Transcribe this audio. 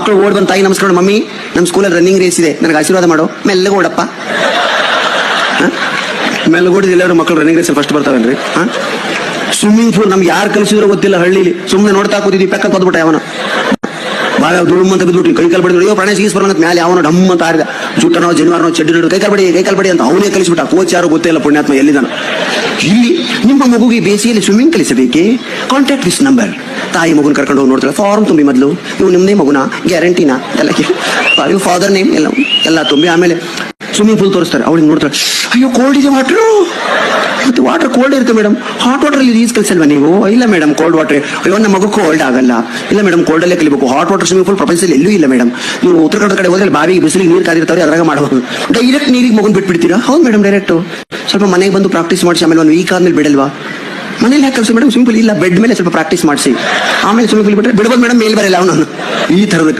ಮಕ್ಕಳು ಓಡ್ ಬಂದು ತಾಯಿ ನಮಸ್ಕಾರ, ಮಮ್ಮಿ ನಮ್ಮ ಸ್ಕೂಲಲ್ಲಿ ರನ್ನಿಂಗ್ ರೇಸ್ ಇದೆ, ನನಗೆ ಆಶೀರ್ವಾದ ಮಾಡು. ಮೆಲ್ಲಗೆ ಓಡಪ್ಪ. ಮೆಲ್ಲಗೆ ಓಡಿದ ಎಲ್ಲರೂ ಮಕ್ಕಳು ರನ್ನಿಂಗ್ ರೇಸಲ್ಲಿ ಫಸ್ಟ್ ಬರ್ತಾವೇನ್ರಿ? ಸ್ವಿಮ್ಮಿಂಗ್ ಪೂಲ್ ನಮ್ಗೆ ಯಾರು ಕಲಿಸಿದ್ರೋ ಗೊತ್ತಿಲ್ಲ, ಹಳ್ಳಿಲಿ ಸುಮ್ಮನೆ ನೋಡ್ತಾ ಕೂತಿದ್ವಿ, ಪೆಕ್ಕ ಕೊದ್ಬಿಟ್ಟ ಅವನು. ಬಾಳ ದುಡುಮ್ ಅಂತ ಬಿದ್ಬಿಟ್ಟು ಕೈ ಕಾಲು ಬಡಿದ್ರು. ಅಯ್ಯೋ ಪ್ರಾಣೇಶ್ ಗೀಸ್ ಬರೋಣ ಮೇಲೆ ಅವನು ಡಮ್ ಅಂತ ಆಡಿದ. ಜುಟ್ಟನೋ ಜನಿವಾರನೋ ಚಡ್ಡಿ ನೋಡು, ಕೈ ಕಾಲು ಬಡಿ ಅಂತ ಅವನೇ ಕಲಿಸ್ಬಿಟ್ಟ. ಕೋಚ್ ಯಾರು ಗೊತ್ತಿಲ್ಲ, ಪುಣ್ಯಾತ್ಮ ಎಲ್ಲಿದ್ದಾನ. ಇಲ್ಲಿ ನಿಮ್ಮ ಮಗುಗೆ ಬೇಸಿಗೆಯಲ್ಲಿ ಸ್ವಿಮ್ಮಿಂಗ್ ಕಲಿಸಬೇಕೆ? Contact this number. ತಾಯಿ ಮಗುನ ಕರ್ಕೊಂಡು ಹೋಗಿ ನೋಡ್ತಾಳೆ, ಫಾರ್ಮ್ ತುಂಬಿ ಮೊದಲು, ಇವು ನಿಮ್ಮದೇ ಮಗುನ, ಗ್ಯಾರಂಟಿನಾ ಎಲ್ಲ, ಇವು ಫಾದರ್ ನೇಮ್ ಎಲ್ಲ ತುಂಬಿ ಆಮೇಲೆ ಸ್ವಿಮ್ಮಿಂಗ್ ಪೂಲ್ ತೋರಿಸ್ತಾರೆ. ಅವಳಿಗೆ ನೋಡ್ತಾಳೆ, ಅಯ್ಯೋ ಕೋಲ್ಡ್ ಇದೆ ವಾಟರ್. ಮತ್ತೆ ವಾಟರ್ ಕೋಲ್ಡ್ ಇರುತ್ತೆ ಮೇಡಮ್, ಹಾಟ್ ವಾಟರ್ ಅಲ್ಲಿ ಈಜ್ ಕಲಿಸಲ್ವಾ ನೀವು? ಇಲ್ಲ ಮೇಡಮ್ ಕೋಲ್ಡ್ ವಾಟರ್. ಅಯ್ಯೋ ನಮ್ಮ ಮಗು ಕೋಲ್ಡ್ ಆಗಲ್ಲ. ಇಲ್ಲ ಮೇಡಮ್ ಕೋಲ್ಡ್ ಅಲ್ಲೇ ಕಲಿಬೇಕು. ಹಾಟ್ ವಾಟರ್ ಸ್ವಿಮ್ಮಿಂಗ್ ಪೂಲ್ ಪ್ರಪಂಚದಲ್ಲಿ ಎಲ್ಲೂ ಇಲ್ಲ ಮೇಡಮ್. ನೀವು ಉತ್ತರ ಕನ್ನಡ ಕಡೆ ಹೋದ್ರೆ ಬಾವಿಗೆ ಬಿಸಿಲಿಗೆ ನೀರು ಕಾದಿರ್ತಾವ್ರೆ, ಅದ್ರಾಗ ಮಾಡಬಹುದು. ಡೈರೆಕ್ಟ್ ನೀರಿಗೆ ಮಗುನ್ ಬಿಟ್ಬಿಡ್ತೀರಾ? ಹೌದು ಮೇಡಮ್ ಡೈರೆಕ್ಟ್. ಸ್ವಲ್ಪ ಮನೆಗೆ ಬಂದು ಪ್ರಾಕ್ಟೀಸ್ ಮಾಡಿಸಿ ಆಮೇಲೆ ಒಂದು ವೀಕ್ ಆದ್ಮೇಲೆ ಬಿಡಲ್ವಾ? ಮನೇಲಿ ಯಾಕೆ ಕಲಿಸಿ ಮೇಡಮ್ ಸ್ವಿಮ್ಮಿಂಗ್ ಪೂಲ್? ಇಲ್ಲ, ಬೆಡ್ ಮೇಲೆ ಸ್ವಲ್ಪ ಪ್ರಾಕ್ಟೀಸ್ ಮಾಡಿಸಿ ಆಮೇಲೆ ಸ್ವಿಮ್ಮಿಂಗ್ ಪೂಲ್ ಬಿಟ್ಟರೆ ಬಿಡ್ಬೋದು ಮೇಡಮ್, ಮೇಲ್ ಬರಲ್ಲ ಅವನು. ಈ ಥರದ